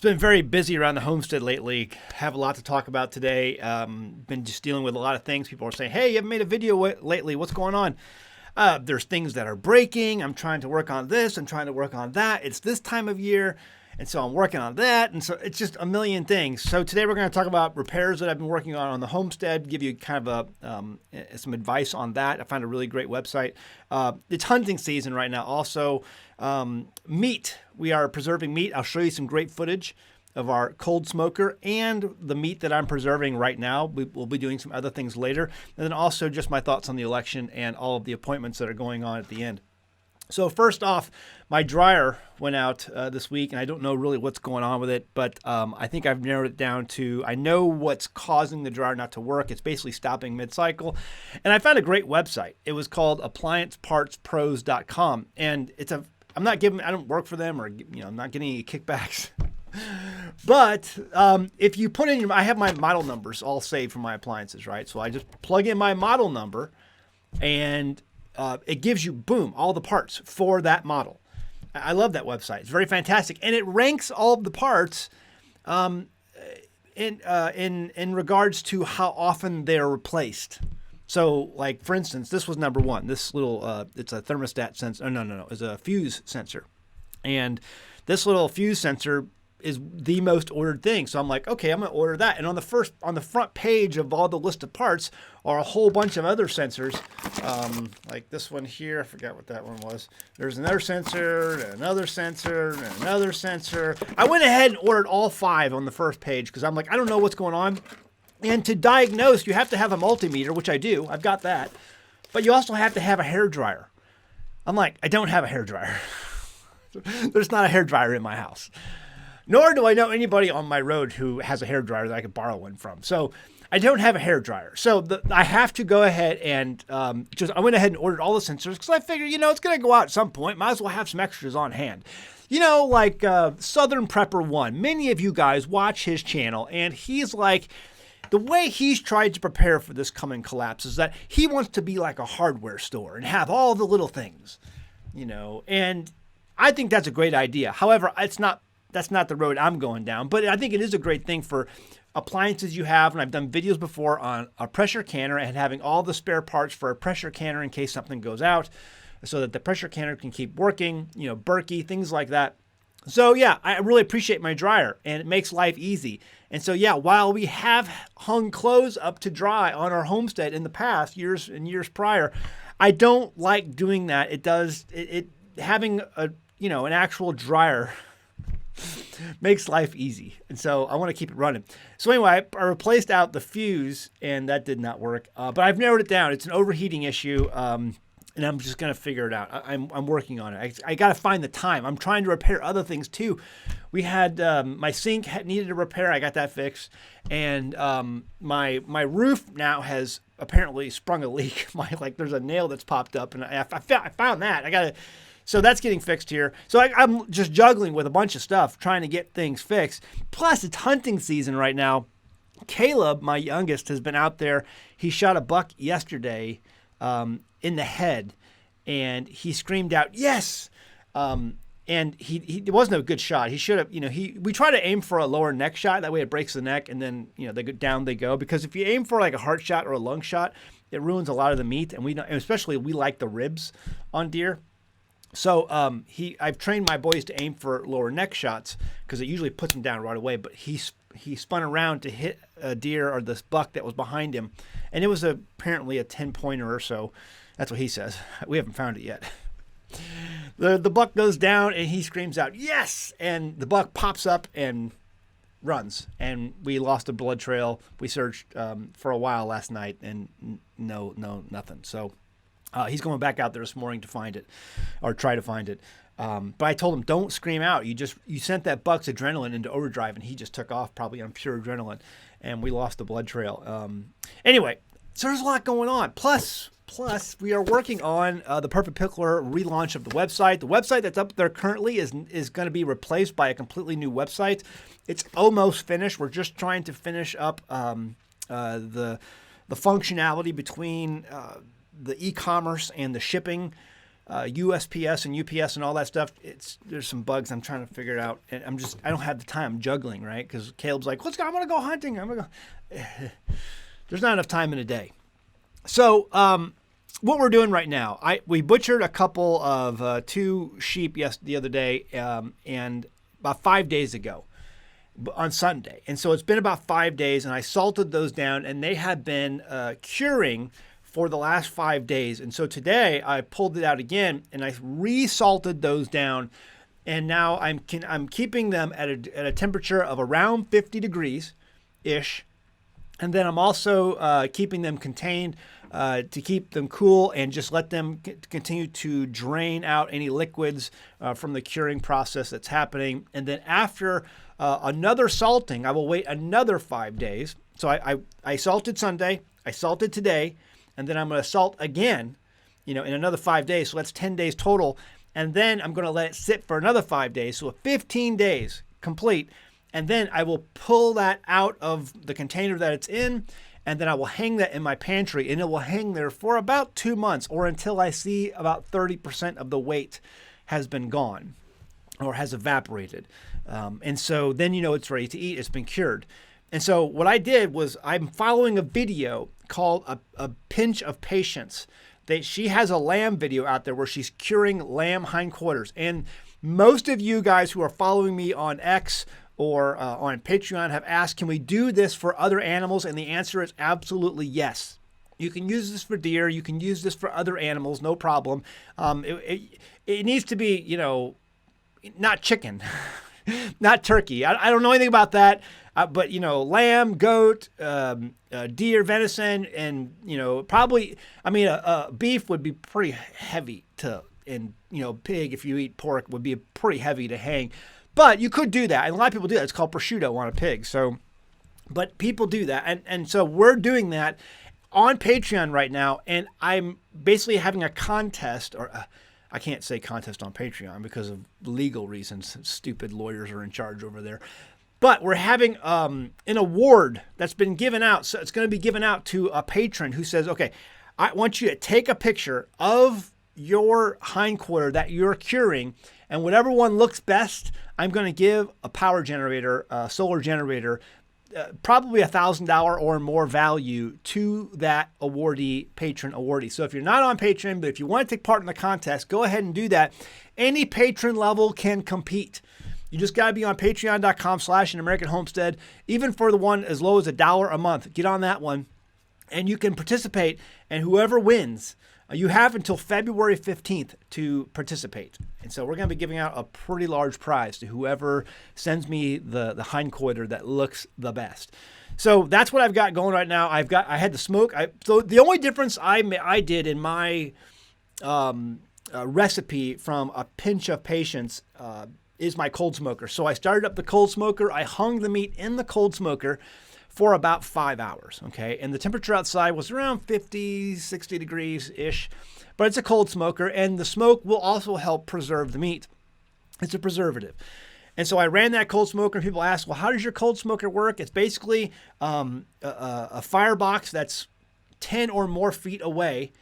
It's been very busy around the homestead lately. Have a lot to talk about today. Been just dealing with a lot of things. People are saying, hey, you haven't made a video lately. What's going on? There's things that are breaking. I'm trying to work on this. I'm trying to work on that. It's this time of year. And so I'm working on that. And so it's just a million things. So today we're going to talk about repairs that I've been working on the homestead, give you kind of some advice on that. I found a really great website. It's hunting season right now. Also, meat. We are preserving meat. I'll show you some great footage of our cold smoker and the meat that I'm preserving right now. We'll be doing some other things later. And then also just my thoughts on the election and all of the appointments that are going on at the end. So first off, my dryer went out this week, and I don't know really what's going on with it, but I think I've narrowed it down to, I know what's causing the dryer not to work. It's basically stopping mid-cycle, and I found a great website. It was called appliancepartspros.com, and I don't work for them, or I'm not getting any kickbacks. But if you put in I have my model numbers all saved for my appliances, right? So I just plug in my model number, and it gives you, boom, all the parts for that model. I love that website. It's very fantastic. And it ranks all of the parts in regards to how often they're replaced. So, like, for instance, this was number one. This little, it's a thermostat sensor. No. It's a fuse sensor. And this little fuse sensor is the most ordered thing. So I'm like, okay, I'm going to order that. And on the front page of all the list of parts are a whole bunch of other sensors. Like this one here, I forgot what that one was. There's another sensor, and another sensor, and another sensor. I went ahead and ordered all 5 on the first page because I'm like, I don't know what's going on. And to diagnose, you have to have a multimeter, which I do. I've got that. But you also have to have a hairdryer. I'm like, I don't have a hairdryer. There's not a hairdryer in my house. Nor do I know anybody on my road who has a hairdryer that I could borrow one from. So I don't have a hairdryer. So I have to go ahead and I went ahead and ordered all the sensors because I figured, it's going to go out at some point. Might as well have some extras on hand. Like Southern Prepper 1. Many of you guys watch his channel, and he's like, the way he's tried to prepare for this coming collapse is that he wants to be like a hardware store and have all the little things, and I think that's a great idea. However, that's not the road I'm going down, but I think it is a great thing for appliances you have. And I've done videos before on a pressure canner and having all the spare parts for a pressure canner in case something goes out so that the pressure canner can keep working, Berkey, things like that. So yeah, I really appreciate my dryer, and it makes life easy. And so yeah, while we have hung clothes up to dry on our homestead in the past, years prior, I don't like doing that. It having an actual dryer makes life easy. And so I want to keep it running. So anyway, I replaced out the fuse, and that did not work. But I've narrowed it down. It's an overheating issue, and I'm just going to figure it out. I'm working on it. I got to find the time. I'm trying to repair other things too. We had my sink needed a repair. I got that fixed. And my roof now has apparently sprung a leak. There's a nail that's popped up, and I found that. So that's getting fixed here. So I'm just juggling with a bunch of stuff, trying to get things fixed. Plus, it's hunting season right now. Caleb, my youngest, has been out there. He shot a buck yesterday in the head, and he screamed out, yes! And it wasn't a good shot. He should have, we try to aim for a lower neck shot. That way it breaks the neck, and then, they go. Because if you aim for like a heart shot or a lung shot, it ruins a lot of the meat. And especially we like the ribs on deer. So I've trained my boys to aim for lower neck shots because it usually puts them down right away. But he spun around to hit a deer or this buck that was behind him, and it was apparently a 10-pointer or so. That's what he says. We haven't found it yet. The buck goes down, and he screams out, yes! And the buck pops up and runs, and we lost a blood trail. We searched for a while last night, and nothing. So he's going back out there this morning to find it, or try to find it. But I told him, don't scream out. You sent that buck's adrenaline into overdrive, and he just took off probably on pure adrenaline, and we lost the blood trail. Anyway, so there's a lot going on. Plus, we are working on the Perfect Pickler relaunch of the website. The website that's up there currently is going to be replaced by a completely new website. It's almost finished. We're just trying to finish up the functionality between the e-commerce and the shipping USPS and UPS and all that stuff. There's some bugs. I'm trying to figure it out. And I don't have the time. I'm juggling, right? Because Caleb's like, let's go. I'm going to go hunting. I'm going to go. There's not enough time in a day. So what we're doing right now, we butchered a couple of 2 sheep the other day and about 5 days ago on Sunday. And so it's been about 5 days, and I salted those down, and they have been curing for the last 5 days. And so today I pulled it out again, and I resalted those down, and now I'm keeping them at a temperature of around 50 degrees ish. And then I'm also keeping them contained to keep them cool and just let them continue to drain out any liquids from the curing process that's happening. And then after another salting, I will wait another 5 days. So I salted Sunday, I salted today, and then I'm going to salt again, in another 5 days. So that's 10 days total. And then I'm going to let it sit for another 5 days. So 15 days complete. And then I will pull that out of the container that it's in, and then I will hang that in my pantry, and it will hang there for about 2 months or until I see about 30% of the weight has been gone or has evaporated. And so then it's ready to eat. It's been cured. And so what I did was I'm following a video called A Pinch of Patience. She has a lamb video out there where she's curing lamb hindquarters. And most of you guys who are following me on X or on Patreon have asked, can we do this for other animals? And the answer is absolutely yes. You can use this for deer. You can use this for other animals, no problem. It needs to be, not chicken, not turkey. I don't know anything about that. But, lamb, goat, deer, venison, and, probably, beef would be pretty heavy and pig, if you eat pork, would be pretty heavy to hang. But you could do that. And a lot of people do that. It's called prosciutto on a pig. So, but people do that. And so we're doing that on Patreon right now. And I'm basically having a contest, or I can't say contest on Patreon because of legal reasons. Stupid lawyers are in charge over there. But we're having an award that's been given out. So it's going to be given out to a patron who says, okay, I want you to take a picture of your hindquarter that you're curing, and whatever one looks best, I'm going to give a power generator, a solar generator, probably $1,000 or more value to that patron awardee. So if you're not on Patreon, but if you want to take part in the contest, go ahead and do that. Any patron level can compete. You just got to be on patreon.com/An-American Homestead. Even for the one as low as $1 a month, get on that one and you can participate. And whoever wins, you have until February 15th to participate. And so we're going to be giving out a pretty large prize to whoever sends me the hindquarter that looks the best. So that's what I've got going right now. I had the smoke. So the only difference I did in my recipe from A Pinch of Patience is my cold smoker. So I started up the cold smoker. I hung the meat in the cold smoker for about 5 hours, okay? And the temperature outside was around 50, 60 degrees-ish, but it's a cold smoker, and the smoke will also help preserve the meat. It's a preservative. And so I ran that cold smoker, and people ask, well, how does your cold smoker work? It's basically a firebox that's 10 or more feet away,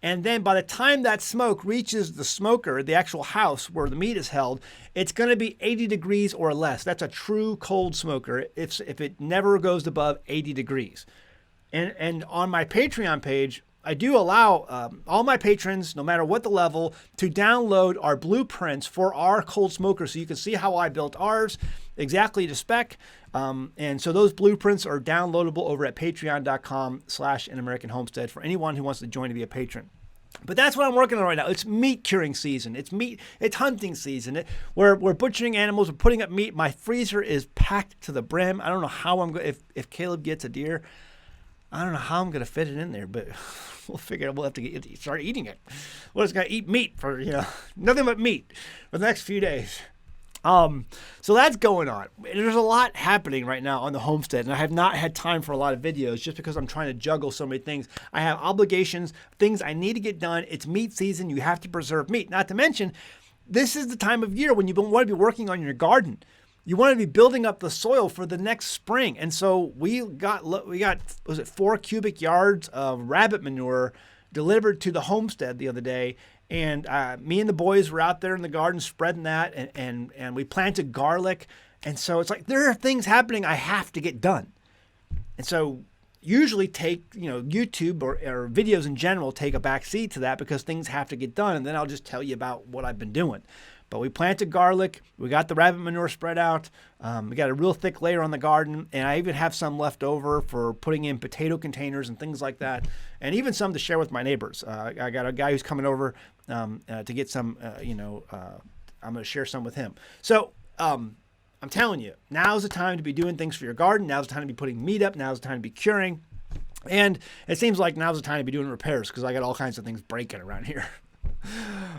and then by the time that smoke reaches the smoker, the actual house where the meat is held, it's going to be 80 degrees or less. That's a true cold smoker if it never goes above 80 degrees. And on my Patreon page, I do allow all my patrons, no matter what the level, to download our blueprints for our cold smoker so you can see how I built ours exactly to spec. And so those blueprints are downloadable over at patreon.com/An-American Homestead for anyone who wants to join to be a patron. But that's what I'm working on right now. It's meat curing season. It's hunting season. We're butchering animals. We're putting up meat. My freezer is packed to the brim. I don't know how I'm going if Caleb gets a deer, I don't know how I'm going to fit it in there, but we'll figure it out. We'll have to start eating it. We're just going to eat meat for, nothing but meat for the next few days. So that's going on. There's a lot happening right now on the homestead, and I have not had time for a lot of videos just because I'm trying to juggle so many things. I have obligations, things I need to get done. It's meat season. You have to preserve meat. Not to mention, this is the time of year when you want to be working on your garden. You want to be building up the soil for the next spring. And so we got was it 4 cubic yards of rabbit manure delivered to the homestead the other day. And me and the boys were out there in the garden spreading that, and we planted garlic. And so it's like there are things happening I have to get done. And so usually YouTube or videos in general take a back seat to that because things have to get done. And then I'll just tell you about what I've been doing. But we planted garlic. We got the rabbit manure spread out. We got a real thick layer on the garden. And I even have some left over for putting in potato containers and things like that. And even some to share with my neighbors. I got a guy who's coming over to get some, I'm going to share some with him. So I'm telling you, now's the time to be doing things for your garden. Now's the time to be putting meat up. Now's the time to be curing. And it seems like now's the time to be doing repairs because I got all kinds of things breaking around here.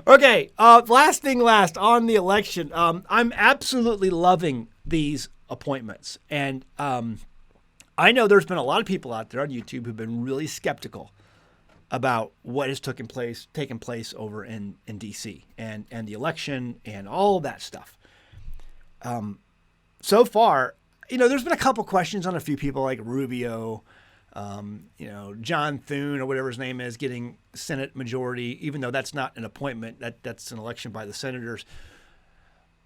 Okay, last on the election. I'm absolutely loving these appointments. And I know there's been a lot of people out there on YouTube who've been really skeptical about what has taken place over in D.C. and the election and all of that stuff. So far, there's been a couple questions on a few people like Rubio, John Thune or whatever his name is, getting Senate majority, even though that's not an appointment, that's an election by the senators.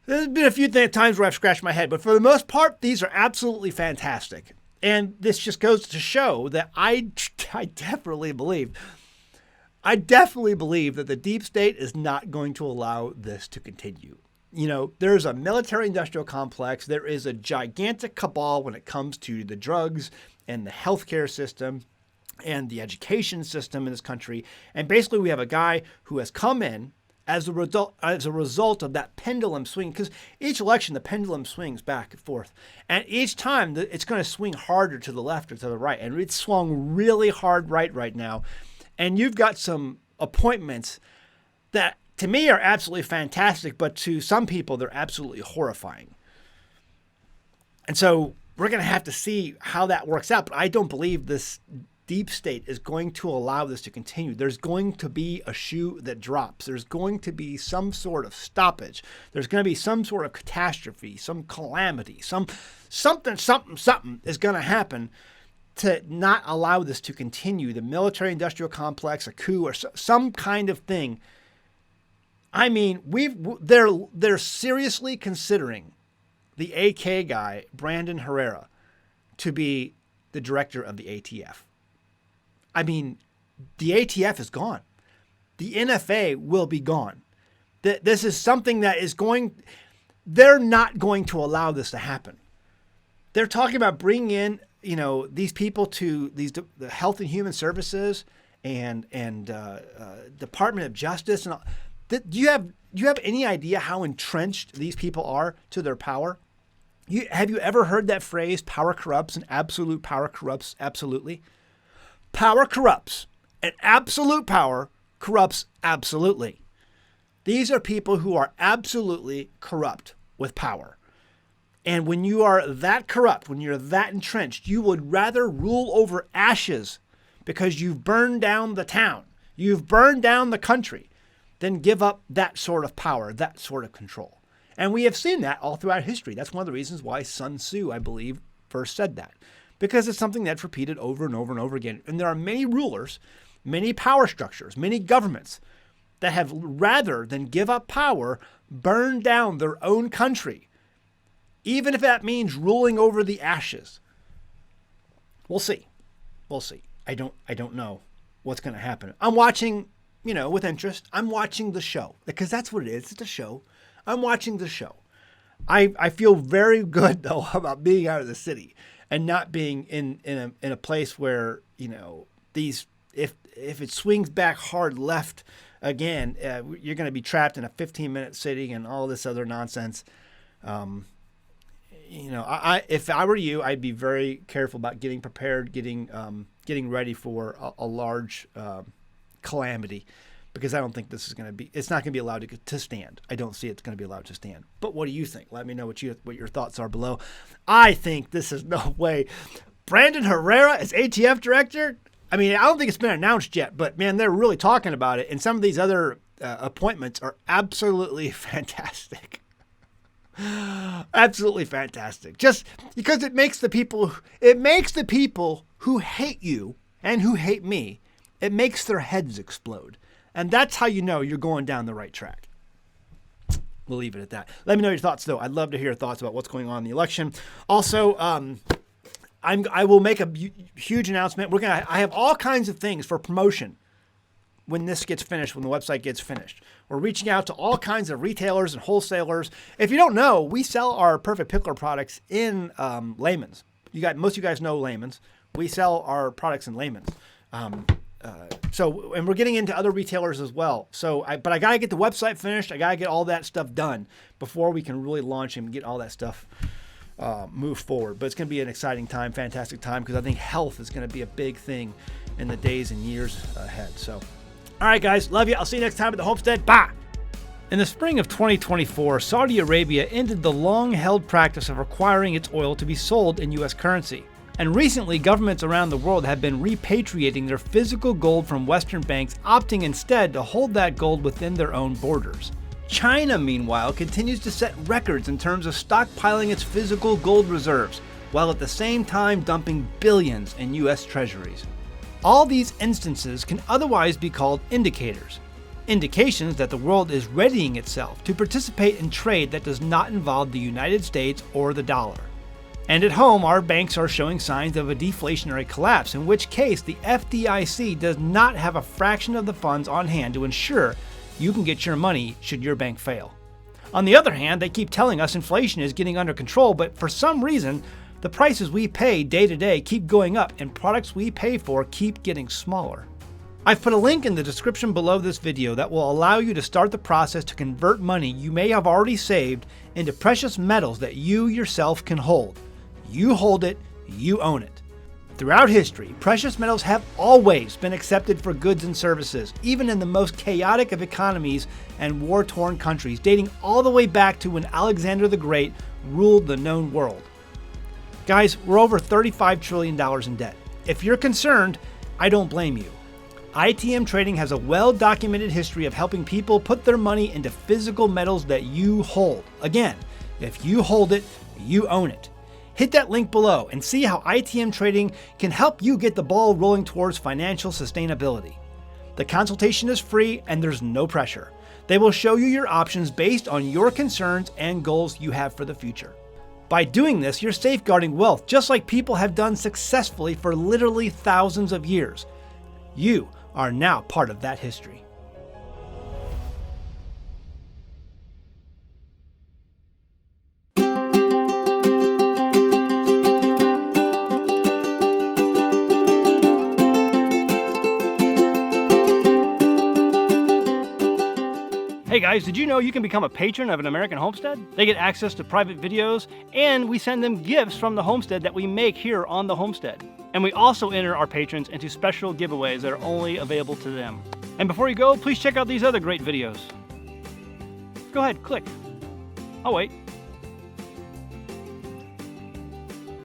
There's been a few times where I've scratched my head, but for the most part, these are absolutely fantastic. And this just goes to show that I definitely believe that the deep state is not going to allow this to continue. There's a military-industrial complex. There is a gigantic cabal when it comes to the drugs and the healthcare system and the education system in this country. And basically, we have a guy who has come in as a result of that pendulum swing. Because each election, the pendulum swings back and forth. And each time, it's going to swing harder to the left or to the right. And it's swung really hard right now. And you've got some appointments that, to me, are absolutely fantastic, but to some people, they're absolutely horrifying. And so we're going to have to see how that works out. But I don't believe this deep state is going to allow this to continue. There's going to be a shoe that drops. There's going to be some sort of stoppage. There's going to be some sort of catastrophe, some calamity, something is going to happen to not allow this to continue. The military-industrial complex, a coup, or some kind of thing. I mean, they're seriously considering the AK guy, Brandon Herrera, to be the director of the ATF. I mean, the ATF is gone. The NFA will be gone. This is something that they're not going to allow this to happen. They're talking about bringing in, these people to the Health and Human Services and Department of Justice and all. Do you have any idea how entrenched these people are to their power? Have you ever heard that phrase, power corrupts and absolute power corrupts absolutely? Power corrupts and absolute power corrupts absolutely. These are people who are absolutely corrupt with power. And when you are that corrupt, when you're that entrenched, you would rather rule over ashes because you've burned down the town, you've burned down the country, than give up that sort of power, that sort of control. And we have seen that all throughout history. That's one of the reasons why Sun Tzu, I believe, first said that. Because it's something that's repeated over and over and over again. And there are many rulers, many power structures, many governments that have, rather than give up power, burned down their own country, even if that means ruling over the ashes. We'll see. I don't know what's going to happen. I'm watching, with interest. I'm watching the show because that's what it is. It's a show. I'm watching the show. I feel very good though about being out of the city and not being in a place where these if it swings back hard left again, you're going to be trapped in a 15-minute city and all this other nonsense. If I were you, I'd be very careful about getting prepared, getting ready for a large calamity, because I don't think it's not going to be allowed to stand. I don't see it's going to be allowed to stand. But what do you think? Let me know what your thoughts are below. I think this is no way. Brandon Herrera is ATF director? I mean, I don't think it's been announced yet, but man, they're really talking about it. And some of these other appointments are absolutely fantastic. Absolutely fantastic. Just because it makes the people who hate you and who hate me it makes their heads explode. And that's how you know you're going down the right track. We'll leave it at that. Let me know your thoughts, though. I'd love to hear your thoughts about what's going on in the election. Also, I will make a huge announcement. I have all kinds of things for promotion when this gets finished, when the website gets finished. We're reaching out to all kinds of retailers and wholesalers. If you don't know, we sell our Perfect Pickler products in Layman's. Most of you guys know Layman's. We sell our products in Layman's. And we're getting into other retailers as well. But I got to get the website finished. I got to get all that stuff done before we can really launch and get all that stuff move forward. But it's going to be an exciting time, fantastic time, because I think health is going to be a big thing in the days and years ahead. So, all right, guys, love you. I'll see you next time at the Homestead. Bye. In the spring of 2024, Saudi Arabia ended the long-held practice of requiring its oil to be sold in U.S. currency. And recently, governments around the world have been repatriating their physical gold from Western banks, opting instead to hold that gold within their own borders. China, meanwhile, continues to set records in terms of stockpiling its physical gold reserves, while at the same time dumping billions in U.S. treasuries. All these instances can otherwise be called indicators. Indications that the world is readying itself to participate in trade that does not involve the United States or the dollar. And at home, our banks are showing signs of a deflationary collapse, in which case the FDIC does not have a fraction of the funds on hand to ensure you can get your money should your bank fail. On the other hand, they keep telling us inflation is getting under control, but for some reason, the prices we pay day to day keep going up and products we pay for keep getting smaller. I've put a link in the description below this video that will allow you to start the process to convert money you may have already saved into precious metals that you yourself can hold. You hold it, you own it. Throughout history, precious metals have always been accepted for goods and services, even in the most chaotic of economies and war-torn countries, dating all the way back to when Alexander the Great ruled the known world. Guys, we're over $35 trillion in debt. If you're concerned, I don't blame you. ITM Trading has a well-documented history of helping people put their money into physical metals that you hold. Again, if you hold it, you own it. Hit that link below and see how ITM Trading can help you get the ball rolling towards financial sustainability. The consultation is free and there's no pressure. They will show you your options based on your concerns and goals you have for the future. By doing this, you're safeguarding wealth just like people have done successfully for literally thousands of years. You are now part of that history. Hey guys, did you know you can become a patron of an American Homestead? They get access to private videos, and we send them gifts from the Homestead that we make here on the Homestead. And we also enter our patrons into special giveaways that are only available to them. And before you go, please check out these other great videos. Go ahead, click. I'll wait.